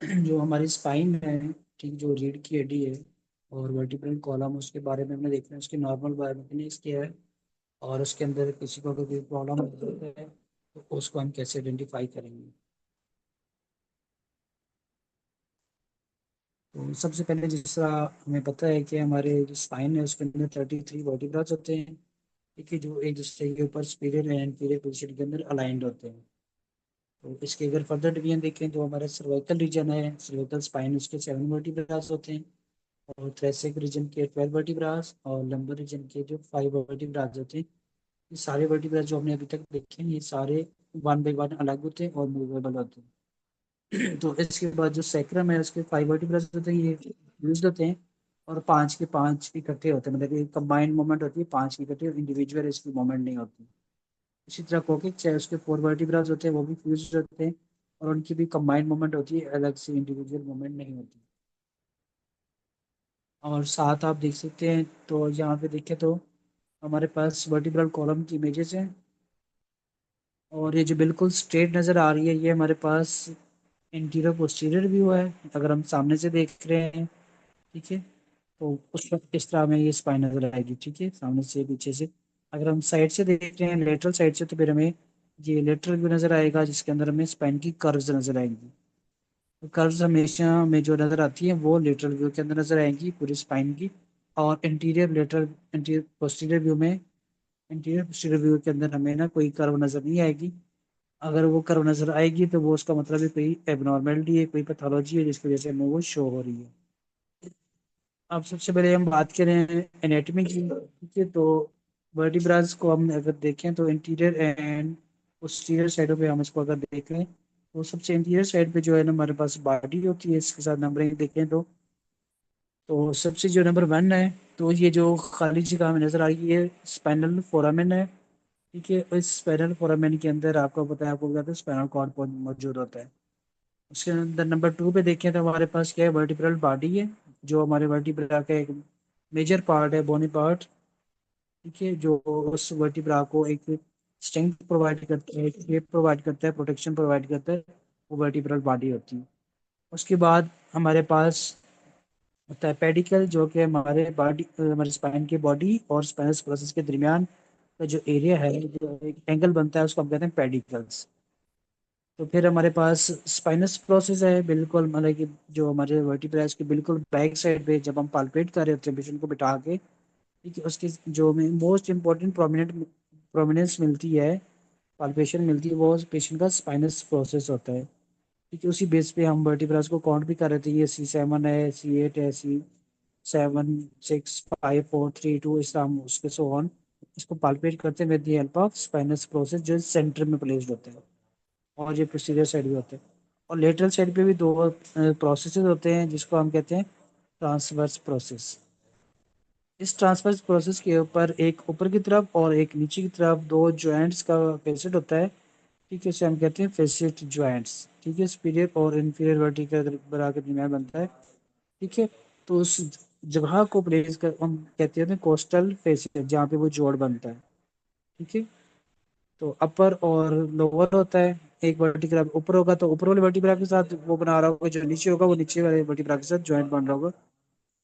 जो हमारी स्पाइन है, ठीक, जो रीढ़ की हड्डी है और वर्टिब्रल कॉलम, उसके बारे में हमने देखना है, उसकी नॉर्मल बायोमेकेनिक्स क्या है और उसके अंदर किसी को अगर कोई प्रॉब्लम है तो उसको हम कैसे आइडेंटिफाई करेंगे। तो सबसे पहले जिस तरह हमें पता है कि हमारे जो स्पाइन है उसके अंदर 33 वर्टिब्रास होते हैं, ठीक है, जो एक दूसरे के ऊपर सुपीरियर एंड इंफीरियर पोजीशन के अंदर अलाइंड होते हैं। तो इसके अगर फर्दर डिवीजन देखें तो हमारा सर्वाइकल रीजन है, सर्वाइकल स्पाइन, उसके 7 वर्टिब्रास होते हैं और थ्रेसिक रीजन के 12 वर्टिब्रास और लंबर रीजन के जो 5 वर्टिब्रास होते हैं। ये सारे वर्टिब्रास जो हमने अभी तक देखे हैं ये सारे वन बाई वन अलग होते हैं और मूवेबल होते हैं। तो इसके बाद जो सैक्रम है उसके 5 वर्टिब्रास होते हैं, ये यूज होते हैं और 5 के 5 इकट्ठे होते हैं, मतलब ये कंबाइंड मूवमेंट होती है 5 की इकट्ठे, इंडिविजुअल इसकी मूवमेंट नहीं होती। इसी तरह कोकिक्स है उसके 4 वर्टिब्रास होते हैं, वो भी फ्यूज होते हैं और उनकी भी कंबाइंड मूवमेंट होती है, अलग से इंडिविजुअल मूवमेंट नहीं होती। और साथ आप देख सकते हैं तो यहाँ पे देखें तो हमारे पास वर्टिब्रल कॉलम की इमेजेस हैं और ये जो बिल्कुल स्ट्रेट नज़र आ रही है ये हमारे पास इंटीरियर पोस्टीरियर व्यू है। अगर हम सामने से देख रहे हैं, ठीक है, तो उस वक्त इस तरह में ये स्पाइन नज़र आएगी, ठीक है, सामने से पीछे से। अगर हम साइड से देख रहे हैं, लेटरल साइड से, तो फिर हमें ये लेटरल व्यू नज़र आएगा जिसके अंदर हमें स्पाइन की कर्व्स नज़र आएंगी। तो कर्व्स हमेशा में जो नज़र आती है वो लेटरल व्यू के अंदर नज़र आएंगी पूरी स्पाइन की, और interior lateral interior posterior view में, इंटीरियर पोस्टीरियर व्यू के अंदर हमें ना कोई कर्व नज़र नहीं आएगी। अगर वो कर्व नज़र आएगी तो वो उसका मतलब है कोई एबनॉर्मेलिटी है, कोई पैथोलॉजी है जिसकी वजह से हमें वो शो हो रही है। अब सबसे पहले हम बात करें एनेटमी की, ठीक है, तो वर्टिब्रास को हम अगर देखें तो इंटीरियर एंड पोस्टीरियर साइडों पे हम इसको अगर देखें तो सबसे इंटीरियर साइड पे जो है ना हमारे पास बॉडी होती है, इसके साथ नंबरिंग देखें तो सबसे जो नंबर 1 है, तो ये जो खाली जगह हमें नजर आ रही है स्पाइनल फोरामेन है, ठीक है। इस स्पाइनल फोरामेन के अंदर आपको पता है, आपको बताया था स्पाइनल कॉर्ड मौजूद होता है। उसके अंदर नंबर 2 पे देखें तो हमारे पास क्या है, वर्टिब्रल बॉडी है, जो हमारे वर्टिब्रा का एक मेजर पार्ट है, बोनी पार्ट, ठीक है, जो उस वर्टिब्रा को एक स्ट्रेंथ प्रोवाइड करता है, शेप प्रोवाइड करता है, प्रोटेक्शन प्रोवाइड करता है, वो वर्टिब्रल बॉडी होती है। उसके बाद हमारे पास होता है पेडिकल, जो कि हमारे बॉडी, हमारे स्पाइन की बॉडी और स्पाइनस प्रोसेस के दरमियान का जो एरिया है, जो एक एंगल बनता है उसको हम कहते हैं पेडिकल्स। तो फिर हमारे पास स्पाइनस प्रोसेस है, बिल्कुल मतलब कि जो हमारे वर्टिब्रा के बिल्कुल बैक साइड पे जब हम पालपेट कर रहे होते हैं पेशेंट को बिठा के, ठीक है, उसकी जो में मोस्ट इम्पोर्टेंट प्रोमिनेंस मिलती है, पाल्पेशन मिलती है, वो पेशेंट का स्पाइनस प्रोसेस होता है, ठीक है। उसी बेस पे हम वर्टिब्रास को काउंट भी कर रहे थे, ये C7 है, C8 है, C7 6 5 4 3 2, इस तरह हम उसके सो ऑन इसको पाल्पेट करते हैं with the help of spinous process जो सेंटर में प्लेस्ड होते हैं, और ये पोस्टीरियर साइड भी होते हैं। और लेटरल साइड पे भी दो प्रोसेस होते हैं जिसको हम कहते हैं ट्रांसवर्स प्रोसेस। इस ट्रांसवर्स प्रोसेस के ऊपर एक ऊपर की तरफ और एक नीचे की तरफ दो जॉइंट्स का फेसेट होता है, ठीक है, इसे हम कहते हैं फेसेट जॉइंट्स, ठीक है, सुपीरियर और इंफीरियर वर्टिब्रा बरा के दरमियान बनता है, ठीक है। तो उस जगह को प्लेस कर हम कहते हैं कोस्टल फेसेट, जहाँ पे वो जोड़ बनता है, ठीक है। तो अपर और लोअर होता है, एक वर्टिब्रा ऊपर होगा तो ऊपर वाले वर्टिब्रा के साथ वो बना रहा होगा, जो नीचे होगा वो नीचे वाले वर्टिब्रा के साथ ज्वाइंट बन रहा होगा।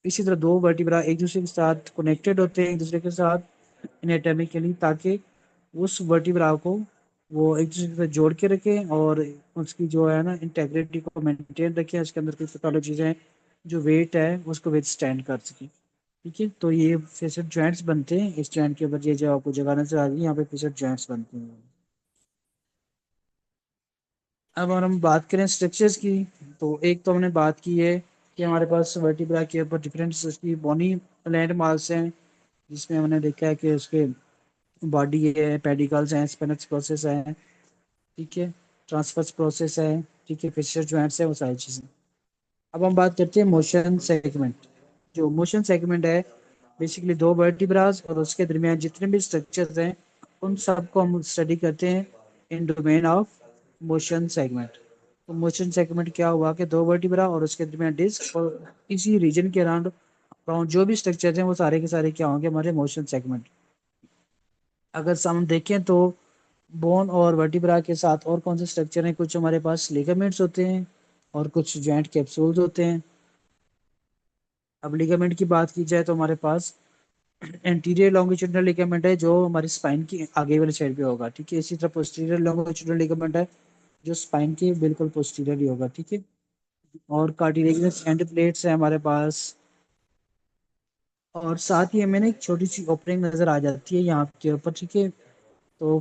इसी तरह दो वर्टिब्रा एक दूसरे के साथ कनेक्टेड होते हैं एक दूसरे के साथ एनाटॉमिकली, ताकि उस वर्टिब्रा को वो एक दूसरे के साथ जोड़ के रखें और उसकी जो है ना इंटेग्रिटी को मेंटेन रखें, उसके अंदर कोई पैथोलॉजी चीज़ें जो वेट है उसको विद स्टैंड कर सके, ठीक है। तो ये फेसर जॉइंट्स बनते हैं, इस जॉइंट के ऊपर ये जो आपको जगह नजर आ रही है यहाँ पे फेसर जॉइंट्स बनते हैं। अब अगर हम बात करें स्ट्रक्चर्स की, तो एक तो हमने बात की है कि हमारे पास वर्टिब्रा के ऊपर डिफरेंट उसकी बोनी लैंड मार्क्स हैं, जिसमें हमने देखा है कि उसके बॉडी है, पेडिकल्स हैं, स्पिनक्स प्रोसेस है, ठीक है, ट्रांसफर्स प्रोसेस है, ठीक है, फिशर जॉइंट्स है, वो सारी चीज़ें। अब हम बात करते हैं मोशन सेगमेंट। जो मोशन सेगमेंट है बेसिकली दो वर्टिब्रास और उसके दरमियान जितने भी स्ट्रक्चर्स हैं उन सबको हम स्टडी करते हैं इन डोमेन ऑफ मोशन सेगमेंट। तो मोशन सेगमेंट क्या हुआ कि दो वर्टिब्रा और उसके दरमियान डिस्क और इसी रीजन के अराउंड अराउंड जो भी स्ट्रक्चर्स हैं वो सारे के सारे क्या होंगे, हमारे मोशन सेगमेंट। अगर हम देखें तो बोन और वर्टिब्रा के साथ और कौन से स्ट्रक्चर हैं? कुछ हमारे पास लिगामेंट्स होते हैं और कुछ जॉइंट कैप्सूल्स होते हैं। अब लिगामेंट की बात की जाए तो हमारे पास एंटीरियर लॉन्गिट्यूडिनल लिगामेंट है जो हमारी स्पाइन की आगे वाले साइड पे होगा, ठीक है। इसी तरह पोस्टीरियर लॉन्गिट्यूडिनल लिगामेंट है जो स्पाइन के बिल्कुल पोस्टीरियर ही होगा, ठीक है। और कार्टिलेजिनस एंड प्लेट्स है हमारे पास, और साथ ही हमें ना एक छोटी सी ओपनिंग नजर आ जाती है यहाँ के ऊपर, ठीक है। तो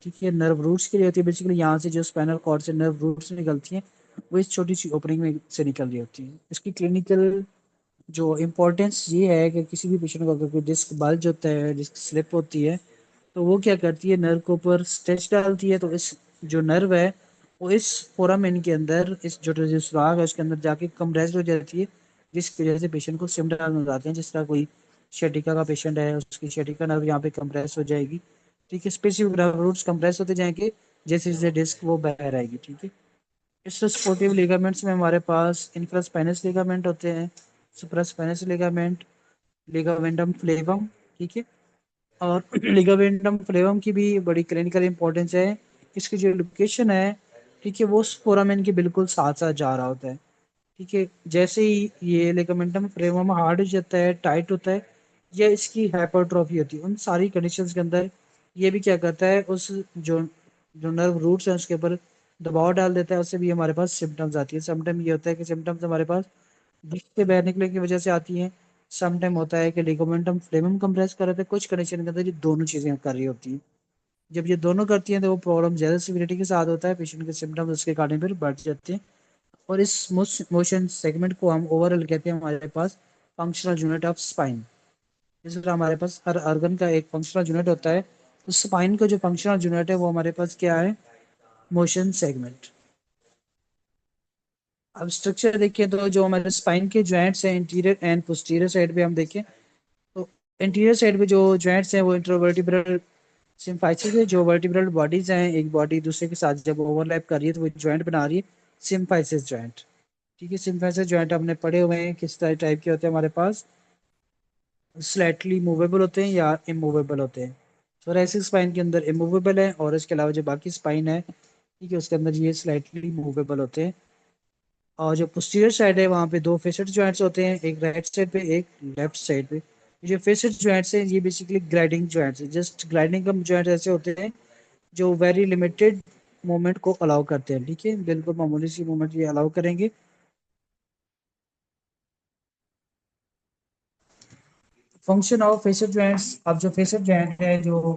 ठीक है, नर्व रूट्स के लिए होती है बेसिकली, यहाँ से जो स्पाइनल कॉर्ड से नर्व रूट्स निकलती हैं वो इस छोटी सी ओपनिंग में से निकल रही होती है। इसकी क्लिनिकल जो इम्पोर्टेंस ये है कि किसी भी पेशेंट को अगर कोई डिस्क बल्ज होता है, डिस्क स्लिप होती है, तो वो क्या करती है, नर्व के ऊपर स्ट्रेच डालती है। तो इस जो नर्व है वो इस फोरामेन के अंदर, इस जो सुराग है उसके अंदर जाके कंप्रेस्ड हो जाती है, जिसकी वजह से पेशेंट को सिम्टम्स नजर आते हैं। जिस तरह कोई शेटिका का पेशेंट है, उसकी शेटिका नर्व यहाँ पे कंप्रेस हो जाएगी, ठीक है। स्पेसिफिक नर्व रूट्स कंप्रेस होते जाएंगे जैसे जैसे डिस्क वो बाहर आएगी, ठीक है। इस सपोर्टिव लिगामेंट्स में हमारे पास इंफ्रास्पाइनस लिगामेंट होते हैं, सुप्रास्पाइनस लिगामेंट, लिगामेंटम फ्लेवम, ठीक है। और लिगामेंटम फ्लेवम की भी बड़ी क्लिनिकल इंपॉर्टेंस है। इसकी जो लोकेशन है, ठीक है, वो फोरामेन के बिल्कुल साथ साथ जा रहा होता है, ठीक है। जैसे ही ये लिगामेंटम फ्लेवम हार्ड हो जाता है, टाइट होता है, या इसकी हाइपरट्रॉफी होती है, उन सारी कंडीशंस के अंदर ये भी क्या करता है, उस जो जो नर्व रूट्स हैं उसके ऊपर दबाव डाल देता है। उससे भी हमारे पास सिम्टम्स आती है। समटाइम ये होता है कि सिम्टम्स हमारे पास डिस्क के बाहर निकलने की वजह से आती हैं। समटाइम होता है कि लिगामेंटम फ्लेमम कंप्रेस कर रहे थे, कुछ कंडीशन के अंदर ये दोनों चीजें कर रही होती हैं। जब ये दोनों करती हैं तो वो प्रॉब्लम ज्यादा सिविरिटी के साथ होता है, पेशेंट के सिम्टम्स उसके कारण फिर बढ़ जाते हैं। और इस मोशन सेगमेंट को हम ओवरऑल कहते हैं हमारे पास फंक्शनल यूनिट ऑफ स्पाइन। इस तरह हमारे पास हर ऑर्गन का एक फंक्शनल यूनिट होता है, तो स्पाइन का जो फंक्शनल यूनिट है वो हमारे पास क्या है, मोशन सेगमेंट। अब स्ट्रक्चर देखिए तो जो हमारे स्पाइन के जॉइंट्स हैं इंटीरियर एंड पोस्टीरियर साइड पे हम देखें तो इंटीरियर साइड पे जो जॉइंट्स हैं वो इंटरवर्टिब्रल सिम्फाइसिस है। जो वर्टिब्रल बॉडीज हैं, एक बॉडी दूसरे के साथ जब ओवरलैप कर रही है तो वो जॉइंट बना रही है, सिम्फाइसिस जॉइंट, ठीक है। सिम्फाइसिस जॉइंट हमने पढ़े हुए हैं किस तरह टाइप के होते हैं हमारे पास, स्लाइटली मूवेबल होते हैं या इमूवेबल होते हैं। थोरेसिक स्पाइन के अंदर इमूवेबल है, और इसके अलावा जो बाकी स्पाइन है, ठीक है, उसके अंदर ये स्लाइटली मूवेबल होते हैं। और जो पोस्टीरियर साइड है वहाँ पे दो फेसेट जॉइंट्स होते हैं, एक राइट साइड पे एक लेफ्ट साइड पे। जो फेसेट जॉइंट्स हैं ये बेसिकली ग्लाइडिंग जॉइंट्स है। जस्ट ग्लाइडिंग का जॉइंट ऐसे होते हैं जो वेरी लिमिटेड मूवमेंट को अलाउ करते हैं, ठीक है, बिल्कुल मामूली सी मूवमेंट ये अलाउ करेंगे। फंक्शन ऑफ फेसेट जॉइंट्स, अब जो फेसेट जॉइंट है जो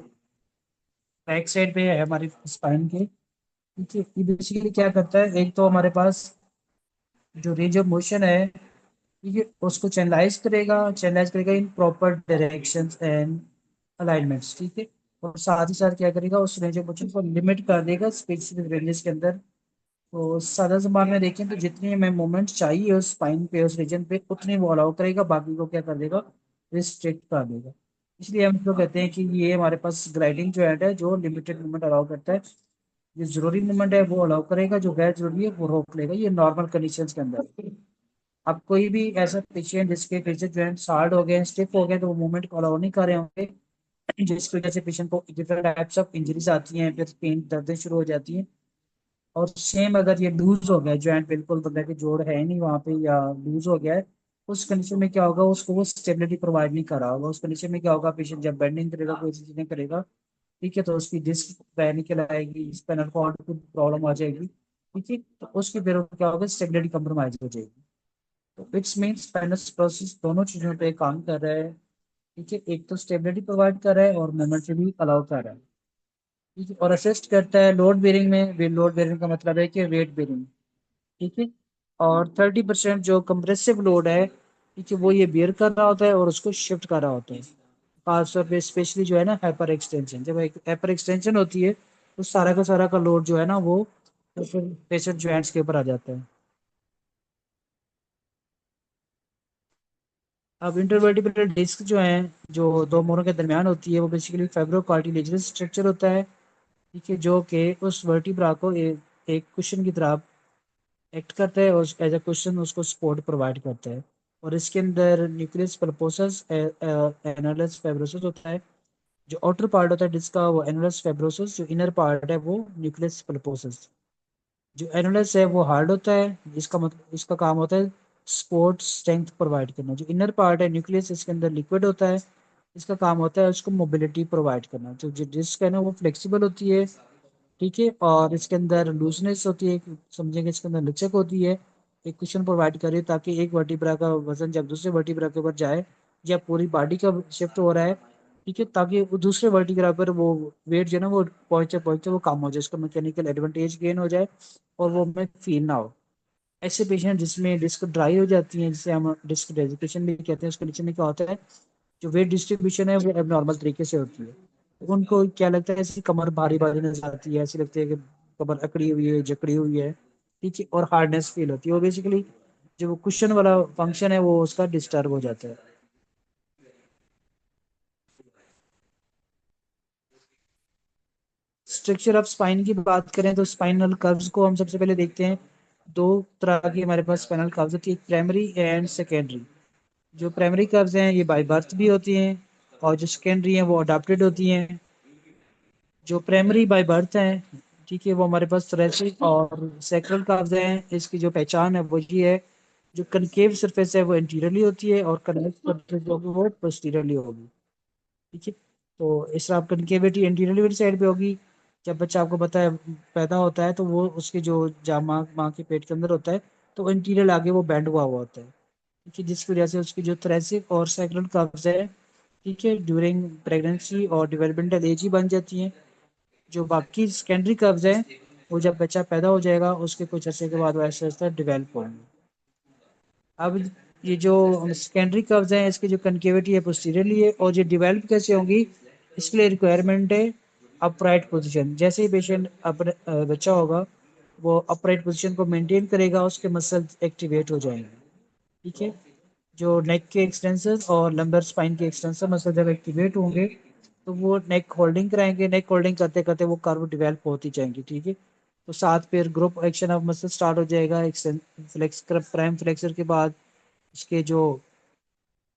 बैक साइड पे है हमारी स्पाइन के, ठीक है, ये बेसिकली क्या करता है, एक तो हमारे पास जो रेंज ऑफ मोशन है, ठीक है, उसको चैनलाइज करेगा in proper directions and alignments, ठीक है। और साथ ही साथ क्या करेगा, उस रेंज ऑफ मोशन को लिमिट कर देगा स्पेसिफिक रेंजेस के अंदर। तो सादा जबान में देखें तो जितनी हमें मूवमेंट चाहिए उस स्पाइन पे, उस रीजन पे, उतनी वो अलाउ करेगा, बाकी को क्या कर देगा, रिस्ट्रिक्ट कर देगा। इसलिए हम तो कहते हैं कि ये हमारे पास ग्लाइडिंग जॉइंट है जो लिमिटेड मूवमेंट अलाउ करता है। जो जरूरी मूवमेंट है वो अलाउ करेगा, जो गैर जरूरी है वो रोक लेगा, ये नॉर्मल कंडीशंस के अंदर। अब कोई भी ऐसा पेशेंट जिसके फेसिक जॉइंट्स हार्ड हो गए, स्टिफ हो गए, तो वो मूवमेंट को अलाउ नहीं कर रहे होंगे, जिसकी वजह से पेशेंट को डिफरेंट टाइप्स ऑफ इंजरीज आती हैं, फिर पेन दर्दें शुरू हो जाती हैं। और सेम अगर ये लूज हो गया जॉइंट, बिल्कुल मतलब कि जोड़ है नहीं वहां पे या लूज हो गया है, उस कंडीशन में क्या होगा, उसको वो स्टेबिलिटी प्रोवाइड नहीं कर रहा होगा। उस कंडीशन में क्या होगा, पेशेंट जब बेंडिंग करेगा, कोई चीजें करेगा, ठीक है, तो उसकी डिस्क बाहर निकल आएगी, स्पाइनल कॉर्ड को प्रॉब्लम आ जाएगी, ठीक है। तो उसकी फिर क्या होगा, स्टेबिलिटी कम्प्रोमाइज हो जाएगी। तो इट्स मीन स्पाइनस प्रोसेस दोनों चीजों पे काम कर रहा है, ठीक है। एक तो स्टेबिलिटी प्रोवाइड कर रहा है और मूवमेंट भी अलाउ कर रहा है, ठीक है। और असिस्ट करता है लोड बेरिंग में। लोड बेरिंग का मतलब है कि वेट बेरिंग, ठीक है। और 30% जो कंप्रेसिव लोड है, ठीक है, वो ये बियर कर रहा होता है और उसको शिफ्ट कर रहा होता है। खासतौर पे स्पेशली जो है ना हाइपर एक्सटेंशन, जब एक हाइपर एक्सटेंशन होती है तो सारा का लोड जो है ना वो पेशेंट जॉइंट्स के ऊपर आ जाता है। अब इंटरवर्टिब्रल डिस्क जो है, जो दो मोरों के दरमियान होती है, वो बेसिकली फाइब्रो कार्टिलेजिनस स्ट्रक्चर होता है, ठीक है, जो कि उस वर्टिब्रा को एक कुशन की तरह एक्ट करता है और एज ए क्वेश्चन उसको सपोर्ट प्रोवाइड करता है। और इसके अंदर न्यूक्लियस पल्पोसस एनालस फाइब्रोसस होता है, जो आउटर पार्ट होता है डिस्क का वो एनुलस फाइब्रोसस, जो इनर पार्ट है वो न्यूक्लियस पल्पोसस। जो एनुलस है वो हार्ड होता है, इसका मतलब इसका काम होता है सपोर्ट स्ट्रेंथ प्रोवाइड करना। जो इनर पार्ट है न्यूक्लियस, इसके अंदर लिक्विड होता है, इसका काम होता है उसको मोबिलिटी प्रोवाइड करना। तो जो डिस्क है ना वो फ्लेक्सिबल होती है, ठीक है, और इसके अंदर लूजनेस होती है, समझेंगे इसके अंदर लचक होती है, एक कुशन प्रोवाइड करे ताकि एक वर्टिब्रा का वजन जब दूसरे वर्टिब्रा के ऊपर जाए या पूरी बॉडी का शिफ्ट हो रहा है, ठीक है, ताकि वो दूसरे वर्टिब्रा पर वो वेट जो है ना वो पहुंचे पहुंचे वो कम हो जाए, उसका मैकेनिकल एडवांटेज गेन हो जाए और वो हमें फील ना हो। ऐसे पेशेंट जिसमें डिस्क ड्राई हो जाती है, जिसे हम डिस्क डेजिकेशन भी कहते हैं, उसके नीचे में क्या होता है, जो वेट डिस्ट्रीब्यूशन है वो एबनॉर्मल तरीके से होती है। तो उनको क्या लगता है, ऐसी कमर भारी भारी नजर आती है, ऐसी लगती है कि कमर अकड़ी हुई है, जकड़ी हुई है, ठीक है, और हार्डनेस फील होती है, और बेसिकली जो वो कुशन वाला फंक्शन है वो उसका डिस्टर्ब हो जाता है। स्ट्रक्चर ऑफ स्पाइन की बात करें तो स्पाइनल कर्व्स को हम सबसे पहले देखते हैं। दो तरह की हमारे पास स्पाइनल कर्व्स होती है, प्राइमरी एंड सेकेंडरी। जो प्राइमरी कर्व्स हैं ये बाय बर्थ भी होती हैं, और जो सेकेंडरी हैं वो अडॉप्टेड होती हैं। जो प्राइमरी बाय बर्थ है, ठीक है, वो हमारे पास thoracic और sacral कर्व्स हैं। इसकी जो पहचान है वो ये है, जो कनकेव सरफेस है वो एंटीरियरली होती है और कन्वेक्स सरफेस होगी वो पोस्टीरियरली होगी, ठीक है। तो इस तरह कनकेविटी एंटीरियरली वाली साइड पे होगी। जब बच्चा आपको पता है पैदा होता है तो वो उसके जो जामा माँ के पेट के अंदर होता है तो एंटीरियर आगे वो बैंड हुआ होता है, ठीक है, जिसकी वजह से उसकी जो thoracic और sacral कर्व्स है, ठीक है, ड्यूरिंग प्रेगनेंसी और डेवलपमेंटल एज ही बन जाती हैं। जो बाकी सेकेंडरी कर्व्स हैं वो जब बच्चा पैदा हो जाएगा उसके कुछ अर्से के बाद वो ऐसा ऐसा डिवेल्प होंगे। अब ये जो सेकेंडरी कर्व्स हैं इसकी जो कनकेविटी है पोस्टीरियरली है, और ये डिवेल्प कैसे होंगी, इसके लिए रिक्वायरमेंट है अपराइट पोजीशन। जैसे ही पेशेंट बच्चा होगा वो अपराइट पोजीशन को मेंटेन करेगा, उसके मसल एक्टिवेट हो जाएंगे, ठीक है। जो नेक के एक्सटेंसर और लंबर स्पाइन के एक्सटेंसर मसल जब एक्टिवेट होंगे तो वो नेक होल्डिंग कराएंगे, नेक होल्डिंग करते करते वो कर्व डिवेल्प होती जाएंगी, ठीक है। तो साथ फिर group action of muscle start हो जाएगा, फ्लेक्स प्राइम फ्लेक्सर के बाद इसके जो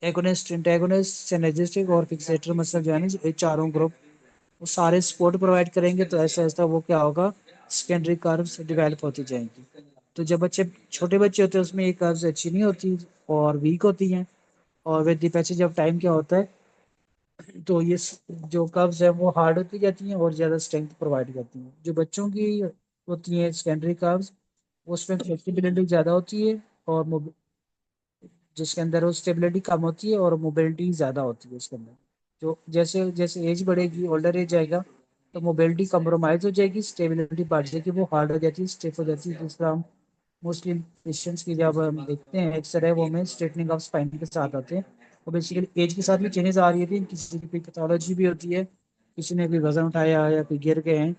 एगोनिस्ट एंटागोनिस्ट सिनर्जिस्टिक और फिक्सेटर मसल जो है ना, ये चारों ग्रुप वो सारे सपोर्ट प्रोवाइड करेंगे, तो ऐसा ऐसा वो क्या होगा, सेकेंडरी कर्व्स डेवलप होती जाएंगी। तो जब बच्चे छोटे बच्चे होते हैं उसमें ये कर्व्स अच्छी नहीं होती और वीक होती हैं, और with the passage of time क्या होता है, तो ये जो कर्व्स है वो हार्ड होती जाती हैं और ज़्यादा स्ट्रेंथ प्रोवाइड करती हैं। जो बच्चों की होती हैं सेकेंडरी कर्व्स, उसमें फ्लेक्सिबिलिटी ज़्यादा होती है और जिसके अंदर वो स्टेबिलिटी कम होती है और मोबिलिटी ज़्यादा होती है उसके अंदर। जो जैसे जैसे एज बढ़ेगी, ओल्डर एज जाएगा, तो मोबिलिटी कम्प्रोमाइज हो जाएगी, स्टेबिलिटी बढ़ जाएगी, वो हार्ड हो जाती है, स्टिफ हो जाती है। जिस तरह हम मोस्टली पेशेंट्स की जब हम देखते हैं एक्सरे वो हमें स्ट्रेटनिंग ऑफ स्पाइन के साथ आते हैं। और बेसिकली एज के साथ भी चेंजेस आ रही है, किसी की पैथोलॉजी भी होती है, किसी ने कोई वजन उठाया या कोई गिर गए हैं,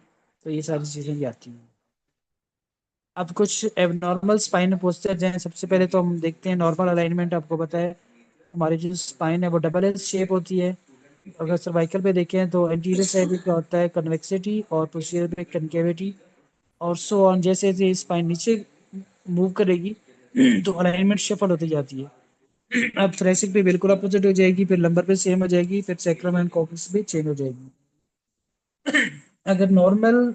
तो ये सारी चीज़ें भी आती हैं। अब कुछ एबनॉर्मल स्पाइन पोस्चर हैं। सबसे पहले तो हम देखते हैं नॉर्मल अलाइनमेंट। आपको पता है हमारी जो स्पाइन है वो डबल एस शेप होती है। अगर सर्वाइकल पे देखें तो एंटीरियर साइड पे क्या होता है, कन्वेक्सिटी, और पोस्टीरियर पे कनकेविटी, और सो ऑन। जैसे जैसे स्पाइन नीचे मूव करेगी तो अलाइनमेंट शफल होती जाती है। अब थ्रेसिक पे बिल्कुल अपोजिट हो जाएगी, फिर लंबर पे सेम हो जाएगी, फिर सैक्रम एंड कॉर्पस भी चेंज हो जाएगी। अगर नॉर्मल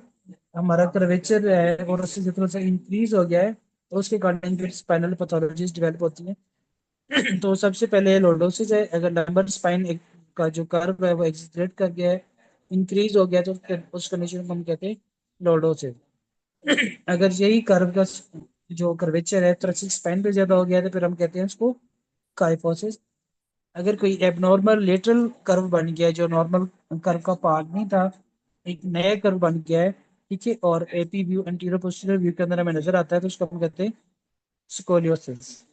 हमारा कर्वेचर है और उससे जितना सा इंक्रीज हो गया है तो उसके अकॉर्डिंग फिर स्पाइनल पैथोलॉजीज डेवलप होती हैं। तो सबसे पहले लॉर्डोसिस है। अगर लंबर स्पाइन का जो कर्व है वो एक्सीलरेट कर गया है, इंक्रीज हो गया, तो फिर उस कंडीशन को हम कहते हैं लॉर्डोसिस। अगर यही कर्व का जो कर्वेचर है थोरेसिक स्पाइन पे ज्यादा हो गया है तो फिर हम कहते हैं उसको काइफोसिस। अगर कोई एबनॉर्मल लेटरल कर्व बन गया है जो नॉर्मल कर्व का पार्ट नहीं था, एक नया कर्व बन गया है, ठीक है, और AP view anterior posterior view के अंदर हमें नजर आता है, तो उसको हम कहते हैं स्कोलियोसिस।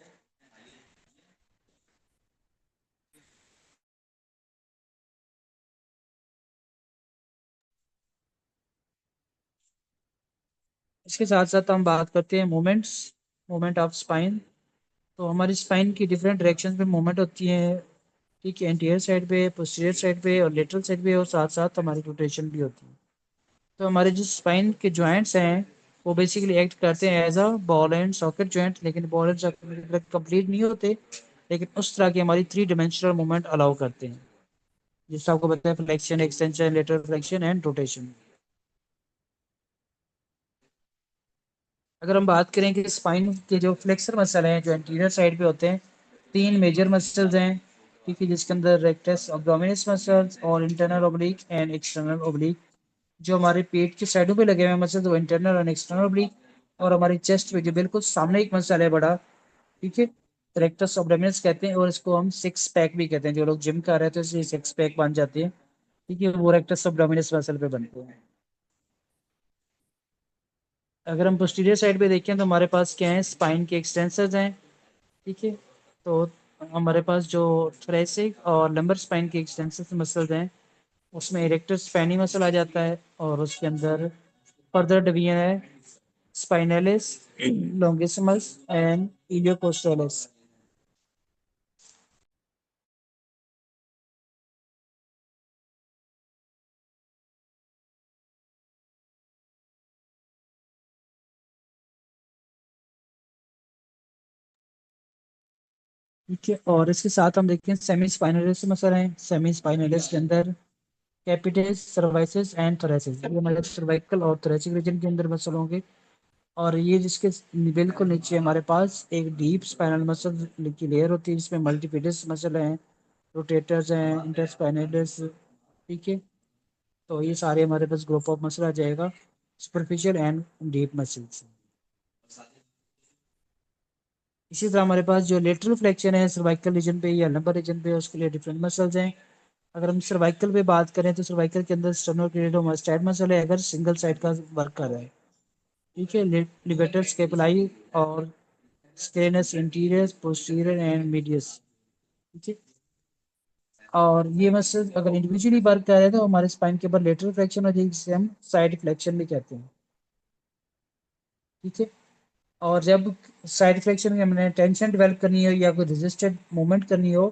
इसके साथ साथ हम बात करते हैं मूवमेंट्स, मूवमेंट ऑफ स्पाइन। तो हमारी स्पाइन की डिफरेंट डायरेक्शन पे मूवमेंट होती है, ठीक है, एंटीरियर साइड पे, पोस्टीरियर साइड पे और लेटरल साइड पे, और साथ साथ हमारी रोटेशन भी होती है। तो हमारे जो स्पाइन के जॉइंट्स हैं वो बेसिकली एक्ट करते हैं as a ball and socket joint, लेकिन बॉल एंड सॉकेट कंप्लीट नहीं होते, लेकिन उस तरह की हमारी थ्री डिमेंशनल मूवमेंट अलाउ करते हैं। जिससे आपको पता है flexion, extension, lateral flexion and rotation. अगर हम बात करें कि स्पाइन के जो फ्लेक्सर मसल हैं जो एंटीरियर साइड पे होते हैं, तीन मेजर मसल्स हैं, ठीक है, जिसके अंदर रेक्टस अब्डोमिनस मसल्स और internal oblique and external oblique. जो हमारे पेट की साइडों पे लगे हुए मसल वो इंटरनल और एक्सटर्नल ओब्लिक, और हमारी चेस्ट पे जो बिल्कुल सामने एक मसल है बड़ा, ठीक है, रेक्टस अब्डोमिनस कहते हैं, और इसको हम सिक्स पैक भी कहते हैं। जो लोग जिम कर रहे हैं तो इससे सिक्स पैक बन जाते हैं, ठीक है, वो रेक्टस अब्डोमिनस मसल पे बनते हैं। अगर हम पोस्टीरियर साइड पे देखें तो हमारे पास क्या है, स्पाइन के एक्सटेंसर्स हैं, ठीक है। तो हमारे पास जो थोरेसिक और लंबर स्पाइन के एक्सटेंसिव मसल्स हैं, उसमें इरेक्टर स्पैनी मसल आ जाता है, और उसके अंदर फर्दर डिवीजन है स्पाइनलिस, लॉन्गिसिमस एंड इलियोकोस्टैलिस। ठीक है, और इसके साथ हम देखते हैं सेमी स्पाइनलिस मसल हैं। सेमी स्पाइनलिस के अंदर कैपिटेस, सर्वाइसिस एंड थोरेसिस, ये हमारे सर्वाइकल और थोरेसिक रीजन के अंदर मसल होंगे। और ये जिसके बिल्कुल नीचे हमारे पास एक डीप स्पाइनल मसल की लेयर होती है, जिसमें मल्टीपिटस मसल हैं, रोटेटर्स हैं, इंटरस्पाइनलिस, ठीक है। तो ये सारे हमारे पास ग्रुप ऑफ मसल आ जाएगा, सुपरफिशियल एंड डीप मसल्स। इसी तरह हमारे पास जो लेटरल फ्लेक्शन है सर्वाइकल रीजन पे या लंबर रीजन पे, उसके लिए डिफरेंट मसल्स हैं। अगर हम सर्वाइकल पे बात करें तो सर्वाइकल के अंदर स्टर्नोक्लेडोमास्टाइड मसल है, अगर सिंगल साइड का वर्क कर रहा है, ठीक है। लिवेटर स्केपुलाई और स्केनस इंटीरियर, पोस्टीरियर एंड मीडियस, ठीक है। और ये मसल अगर इंडिविजुअली वर्क कर रहे हैं तो हमारे स्पाइन के ऊपर लेटरल फ्लेक्शन हो जाएगी, जिसे हम साइड फ्लेक्शन भी कहते हैं, ठीक है। और जब साइड फ्लेक्शन में हमने टेंशन डेवलप करनी हो या कोई रेजिस्टेड मूवमेंट करनी हो,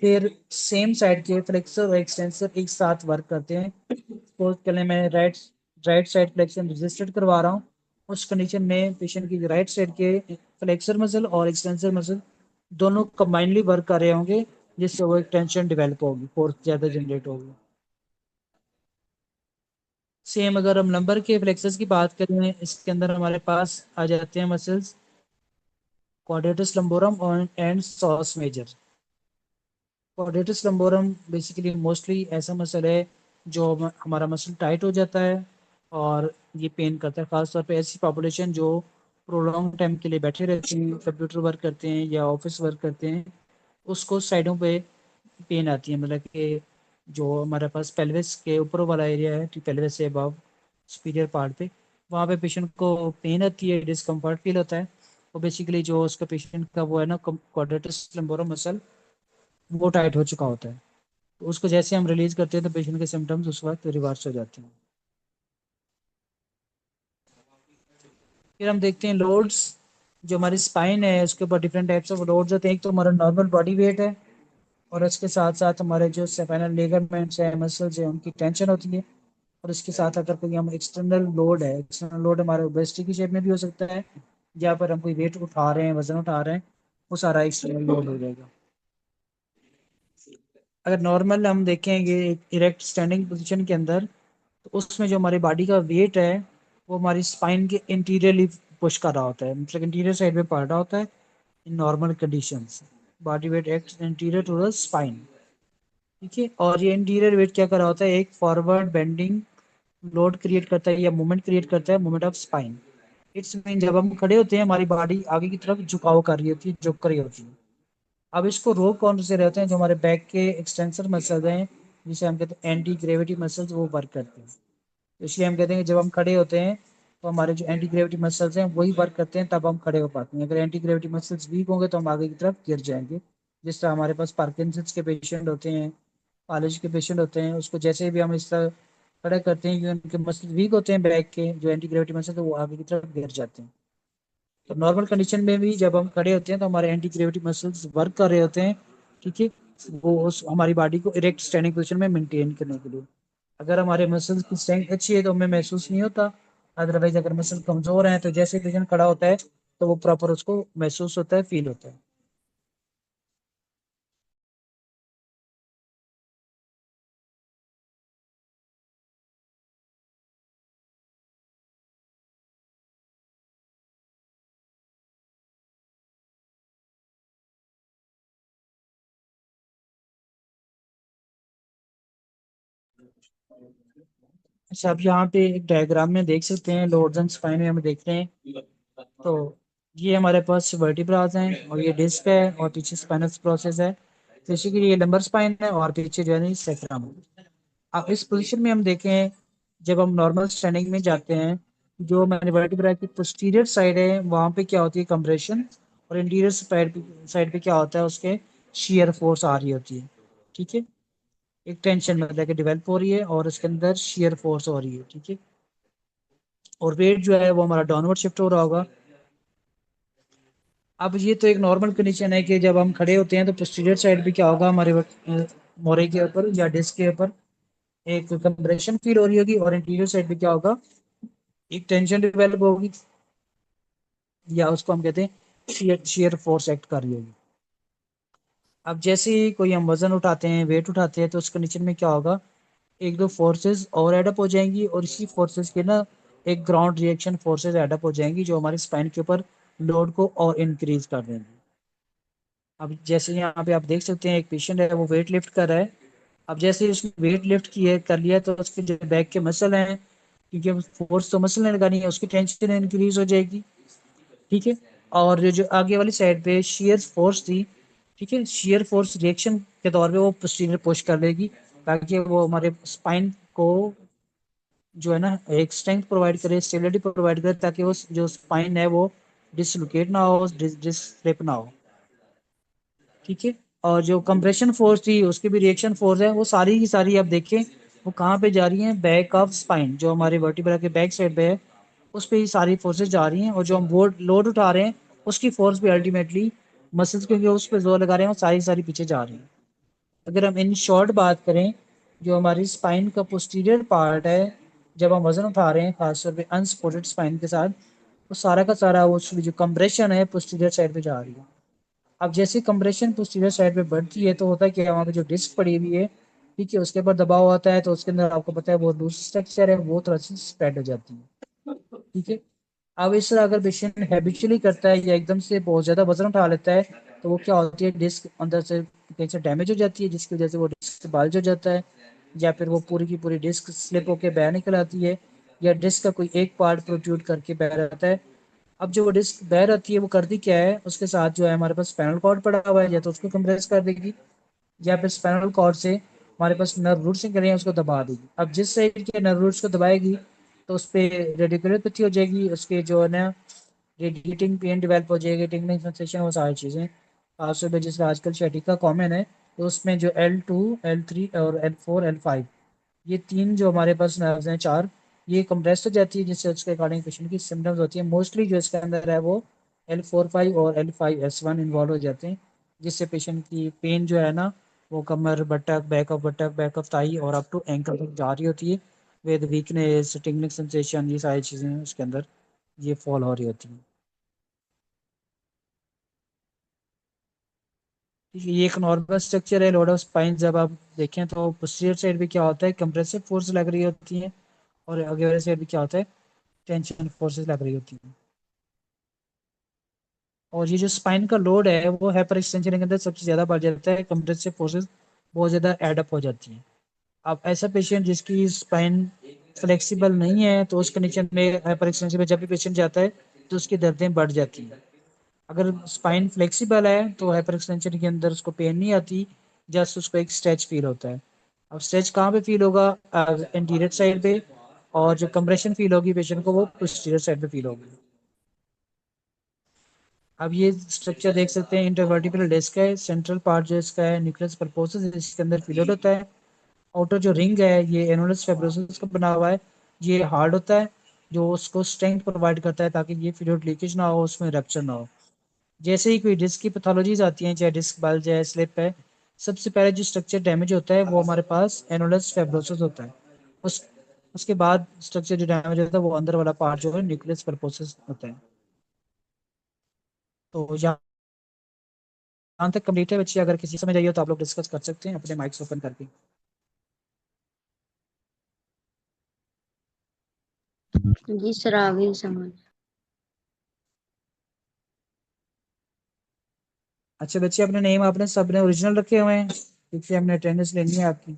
फिर सेम साइड के फ्लेक्सर और एक्सटेंसर एक साथ वर्क करते हैं। सपोज के लिए मैं right right side flexion registered करवा रहा हूँ, उस कंडीशन में पेशेंट की राइट साइड के फ्लेक्सर मसल और एक्सटेंसर मसल दोनों कंबाइनली वर्क कर रहे होंगे, जिससे वो एक टेंशन डेवलप होगी, फोर्स ज़्यादा जनरेट होगी। सेम अगर हम लंबर के फ्लेक्सर्स की बात करें, इसके अंदर हमारे पास आ जाते हैं मसल्स क्वाड्रेटस लंबोरम और and psoas major. Quadratus lumborum basically mostly ऐसा मसल है जो हमारा मसल टाइट हो जाता है और ये पेन करता है, खासतौर पे ऐसी पॉपुलेशन जो प्रोलॉन्ग टाइम के लिए बैठे रहते हैं, कंप्यूटर वर्क करते हैं या ऑफिस वर्क करते हैं, उसको साइडों पे पेन आती है। मतलब कि जो हमारे पास पेल्विस के ऊपर वाला एरिया है, पेल्विस से अबव सुपीरियर पार्ट पे, वहाँ पे पेशेंट को पेन आती है, डिस्कम्फर्ट फील होता है। तो बेसिकली जो उसका पेशेंट का वो है ना, क्वाड्रेटस लंबोरम मसल, वो टाइट हो चुका होता है। तो उसको जैसे हम रिलीज करते हैं तो पेशेंट के सिम्टम्स उस वक्त रिवर्स हो जाते हैं। फिर हम देखते हैं लोड्स। जो हमारी स्पाइन है उसके ऊपर डिफरेंट टाइप्स ऑफ लोड्स होते हैं। एक तो हमारा नॉर्मल बॉडी वेट है, और उसके साथ साथ हमारे जो स्पाइनल लिगामेंट्स है, मसल्स है, उनकी टेंशन होती है। और इसके साथ अगर कोई हम एक्सटर्नल लोड है, एक्सटर्नल लोड हमारे ओबेसिटी की शेप में भी हो सकता है, जहाँ पर हम कोई वेट उठा रहे हैं, वजन उठा रहे हैं, वो सारा एक्सटर्नल लोड हो जाएगा। अगर नॉर्मल हम देखेंगे इरेक्ट स्टैंडिंग पोजीशन के अंदर, तो उसमें जो हमारी बॉडी का वेट है वो हमारी स्पाइन के इंटीरियरली पुश कर रहा होता है, मतलब इंटीरियर साइड में पड़ रहा होता है। In normal conditions body weight act interior to the spine, ठीक है। और ये इंटीरियर वेट क्या कर रहा होता है, एक फॉरवर्ड बेंडिंग लोड क्रिएट करता है या मूवमेंट क्रिएट करता है, movement of spine. It's mean जब हम खड़े होते हैं हमारी बॉडी आगे की तरफ झुकाव कर रही होती है, झुक रही होती है। अब इसको रोक कौन से रहते हैं, जो हमारे बैक के एक्सटेंसर मसल्स हैं, जिसे हम कहते हैं एंटी ग्रेविटी मसल्स, वो वर्क करते हैं। तो इसलिए हम कहते हैं कि जब हम खड़े होते हैं तो हमारे जो एंटी ग्रेविटी मसल्स हैं वही वर्क करते हैं, तब हम खड़े हो पाते हैं। अगर एंटी ग्रेविटी मसल्स वीक होंगे तो हम आगे की तरफ गिर जाएंगे। जिस तरह हमारे पास पार्किंसंस के पेशेंट होते हैं, पालिश के पेशेंट होते हैं, उसको जैसे भी हम इस तरह खड़ा करते हैं कि उनके मसल वीक होते हैं बैक के, जो एंटी ग्रेविटी मसल, तो वो आगे की तरफ गिर जाते हैं। तो नॉर्मल कंडीशन में भी जब हम खड़े होते हैं तो हमारे एंटी ग्रेविटी मसल्स वर्क कर रहे होते हैं, ठीक है, वो उस हमारी बॉडी को इरेक्ट स्टैंडिंग पोजीशन में मेंटेन करने के लिए। अगर हमारे मसल्स की स्ट्रेंथ अच्छी है तो हमें महसूस नहीं होता। अदरवाइज अगर मसल कमजोर है तो जैसे पेशेंट खड़ा होता है तो वो प्रॉपर उसको महसूस होता है, फील होता है। अच्छा, आप यहाँ पे एक डायग्राम में देख सकते हैं, लोड्स एंड स्पाइन में हम देख रहे हैं। तो ये हमारे पास वर्टिब्रास हैं और ये डिस्क है और पीछे स्पाइनस प्रोसेस है। बेसिकली ये लंबर स्पाइन है और पीछे जो है सेक्रम। अब इस पोजीशन में हम देखें, जब हम नॉर्मल स्टैंडिंग में जाते हैं, जो हमारे वर्टिब्रा की पोस्टीरियर साइड है वहाँ पे क्या होती है, कंप्रेशन, और इंटीरियर साइड पे क्या होता है, उसके शियर फोर्स आ रही होती है। ठीक है, एक टेंशन मतलब कि डेवलप हो रही है और उसके अंदर शियर फोर्स हो रही है। ठीक है, और वेट जो है वो हमारा डाउनवर्ड शिफ्ट हो रहा होगा। अब ये तो एक नॉर्मल कंडीशन है कि जब हम खड़े होते हैं तो पोस्टीरियर साइड पे क्या होगा, हमारे मोरे के ऊपर या डिस्क के ऊपर एक कंप्रेशन फील हो रही होगी, और इंटीरियर साइड पे क्या होगा, एक टेंशन डेवलप होगी, या उसको हम कहते हैं शियर फोर्स एक्ट कर रही होगी। अब जैसे ही कोई हम वजन उठाते हैं, वेट उठाते हैं, तो उस कंडीशन में क्या होगा, एक दो फोर्सेस और एडअप हो जाएंगी, और इसी फोर्सेस के ना एक ग्राउंड रिएक्शन फोर्सेस एडअप हो जाएंगी, जो हमारे स्पाइन के ऊपर लोड को और इंक्रीज कर देंगे। अब जैसे यहाँ पे आप देख सकते हैं, एक पेशेंट है, वो वेट लिफ्ट कर रहा है। अब जैसे उसने वेट लिफ्ट किया कर लिया, तो उसके जो बैक के मसल हैं, क्योंकि फोर्स तो मसल ने लगानी है, उसकी टेंशन इंक्रीज हो जाएगी। ठीक है, और जो आगे वाली साइड पे शेयर फोर्स थी, ठीक है, शेयर फोर्स रिएक्शन के तौर पे वो पोस्टीरियर पुश कर देगी, ताकि वो हमारे स्पाइन को जो है ना एक स्ट्रेंथ प्रोवाइड करे, स्टेबिलिटी प्रोवाइड करे, ताकि वो जो स्पाइन है वो डिसलोकेट ना हो, डिसस्लिप ना हो। ठीक है, और जो कंप्रेशन फोर्स थी उसकी भी रिएक्शन फोर्स है, वो सारी की सारी आप देखें वो कहाँ पे जा रही है, बैक ऑफ स्पाइन, जो हमारे वर्टिब्रा के बैक साइड पे है, उस पे ही सारी फोर्सेस जा रही हैं। और जो हम लोड उठा रहे हैं उसकी फोर्स भी अल्टीमेटली मसल्स, क्योंकि उस पर जोर लगा रहे हैं, वो सारी सारी पीछे जा रही हैं। अगर हम इन शॉर्ट बात करें, जो हमारी स्पाइन का पोस्टीरियर पार्ट है, जब हम वजन उठा रहे हैं खासतौर पे अनसपोर्टेड स्पाइन के साथ, वो सारा का सारा वो जो कंप्रेशन है पोस्टीरियर साइड पे जा रही है। अब जैसे कंप्रेशन पोस्टीरियर साइड पे बढ़ती है, तो होता है कि वहाँ पे जो डिस्क पड़ी हुई है, ठीक है, उसके ऊपर दबाव आता है, तो उसके अंदर आपको पता है वो लूज स्ट्रक्चर है, वो थोड़ा सी स्प्रेड हो जाती है। ठीक है, अब इस तरह अगर पेशेंट हैबिचुअली करता है या एकदम से बहुत ज़्यादा वजन उठा लेता है, तो वो क्या होती है, डिस्क अंदर से कहीं से डैमेज हो जाती है, जिसकी वजह से वो डिस्क बाल्ज हो जाता है, या फिर वो पूरी की पूरी डिस्क स्लिप होकर बाहर निकल आती है, या डिस्क का कोई एक पार्ट प्रोट्रूड करके बाहर आता है। अब जो वो डिस्क बाहर आती है, वो करती क्या है, उसके साथ जो है हमारे पास स्पाइनल कॉर्ड पड़ा हुआ है, या तो उसको कंप्रेस कर देगी, या फिर स्पाइनल कॉर्ड से हमारे पास नर्व रूट्स निकल रहे हैं, उसको दबा देगी। अब जिस साइड के नर्व रूट्स को दबाएगी, तो उस पर रेडिकुलरपैथी हो जाएगी, उसके जो है ना रेडिएटिंग पेन डेवलप हो जाएगी, टिंगलिंग सेंसेशन, वो सारी चीज़ें खासतौर पर जिसका आजकल शेटिका कॉमन है, तो उसमें जो L2, L3 और L4, L5, ये तीन जो हमारे पास नर्व्स हैं, चार, ये कंप्रेस हो जाती है, जिससे उसके अकॉर्डिंग पेशेंट की सिम्टम्स होती है। मोस्टली जो इसके अंदर है वो L4-5 और L5-S1 इन्वॉल्व हो जाते हैं, जिससे पेशेंट की पेन जो है ना वो कमर, बटक, बैक ऑफ थाई और अप टू एंकल तक जा रही होती है, विद वीकनेस, टिंगलिंग सेंसेशन, ये सारी चीज़ें उसके अंदर ये फॉल हो रही होती हैं। ठीक है, ये एक नॉर्मल स्ट्रक्चर है लोड ऑफ स्पाइन। जब आप देखें तो पोस्टीरियर साइड पे क्या होता है, कंप्रेसिव फोर्स लग रही होती है, और आगे वाले साइड पे क्या होता है, टेंशन फोर्सेस लग रही होती है। और ये जो स्पाइन का लोड है वो हाइपर एक्सटेंशन के अंदर सबसे ज़्यादा बढ़ जाता है, कंप्रेसिव फोर्सेस बहुत ज़्यादा एडअप हो जाती हैं। अब ऐसा पेशेंट जिसकी स्पाइन फ्लेक्सिबल नहीं है, तो उस कंडीशन में हाइपर एक्सटेंशन में जब भी पेशेंट जाता है तो उसकी दर्दें बढ़ जाती हैं। अगर स्पाइन फ्लेक्सिबल है तो हाइपर एक्सटेंशन के अंदर उसको पेन नहीं आती, जस्ट उसको एक स्ट्रेच फील होता है। अब स्ट्रेच कहाँ पे फील होगा, एंटीरियर साइड पे, और जो कंप्रेशन फील होगी पेशेंट को वो पोस्टीरियर साइड पे फील होगी। अब ये स्ट्रक्चर देख सकते हैं, इंटरवर्टिब्रल डिस्क है, सेंट्रल पार्ट जो इसका है न्यूक्लियस पल्पोसस, इसके अंदर फ्लूइड होता है। आउटर जो रिंग है ये एनोलस फाइब्रोसिस का बना हुआ है, ये हार्ड होता है, जो उसको स्ट्रेंथ प्रोवाइड करता है, ताकि ये फ्लूइड लीकेज ना हो, उसमें रप्चर ना हो। जैसे ही कोई डिस्क की पैथोलॉजीज आती हैं, चाहे डिस्क बल्ज है, स्लिप है, सबसे पहले जो स्ट्रक्चर डैमेज होता है वो हमारे पास एनोलस फाइब्रोसिस होता है। उस उसके बाद स्ट्रक्चर जो डैमेज होता है वो अंदर वाला पार्ट जो है न्यूक्लियस पल्पोसस होता है। तो यहाँ तक कंप्लीट है बच्चे, अगर किसी समझ आई हो तो आप लोग डिस्कस कर सकते हैं अपने माइक्स ओपन करके। जी सर, आ गई समझ। अच्छा बच्चे, अपने नेम आपने सबने ओरिजिनल रखे हुए हैं, क्योंकि हमने अटेंडेंस लेनी है आपकी।